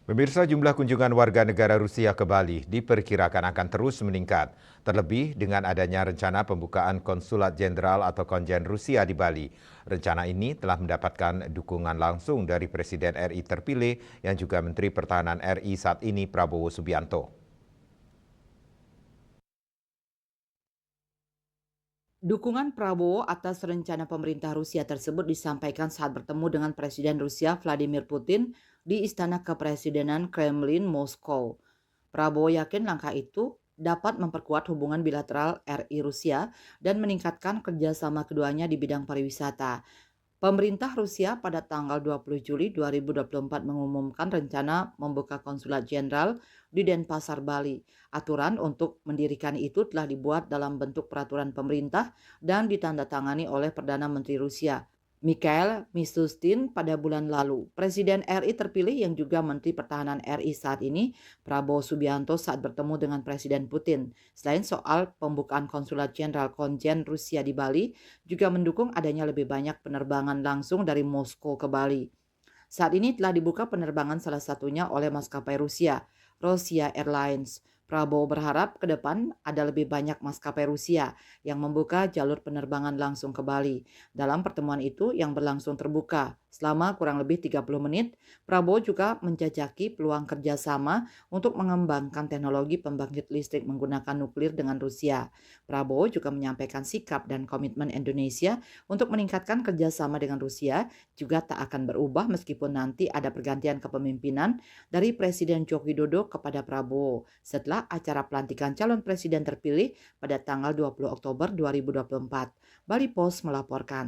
Pemirsa, jumlah kunjungan warga negara Rusia ke Bali diperkirakan akan terus meningkat, terlebih dengan adanya rencana pembukaan konsulat jenderal atau konjen Rusia di Bali. Rencana ini telah mendapatkan dukungan langsung dari Presiden RI terpilih yang juga Menteri Pertahanan RI saat ini Prabowo Subianto. Dukungan Prabowo atas rencana pemerintah Rusia tersebut disampaikan saat bertemu dengan Presiden Rusia Vladimir Putin di Istana Kepresidenan Kremlin, Moskow. Prabowo yakin langkah itu dapat memperkuat hubungan bilateral RI Rusia dan meningkatkan kerjasama keduanya di bidang pariwisata. Pemerintah Rusia pada tanggal 20 Juli 2024 mengumumkan rencana membuka konsulat jenderal di Denpasar, Bali. Aturan untuk mendirikan itu telah dibuat dalam bentuk peraturan pemerintah dan ditandatangani oleh Perdana Menteri Rusia, Mikhail Mishustin pada bulan lalu. Presiden RI terpilih yang juga Menteri Pertahanan RI saat ini, Prabowo Subianto, saat bertemu dengan Presiden Putin. Selain soal pembukaan konsulat jenderal konjen Rusia di Bali, juga mendukung adanya lebih banyak penerbangan langsung dari Moskow ke Bali. Saat ini telah dibuka penerbangan salah satunya oleh maskapai Rusia, Rosia Airlines. Prabowo berharap ke depan ada lebih banyak maskapai Rusia yang membuka jalur penerbangan langsung ke Bali. Dalam pertemuan itu yang berlangsung terbuka selama kurang lebih 30 menit, Prabowo juga menjajaki peluang kerjasama untuk mengembangkan teknologi pembangkit listrik menggunakan nuklir dengan Rusia. Prabowo juga menyampaikan sikap dan komitmen Indonesia untuk meningkatkan kerjasama dengan Rusia juga tak akan berubah meskipun nanti ada pergantian kepemimpinan dari Presiden Joko Widodo kepada Prabowo setelah acara pelantikan calon presiden terpilih pada tanggal 20 Oktober 2024. Bali Post melaporkan.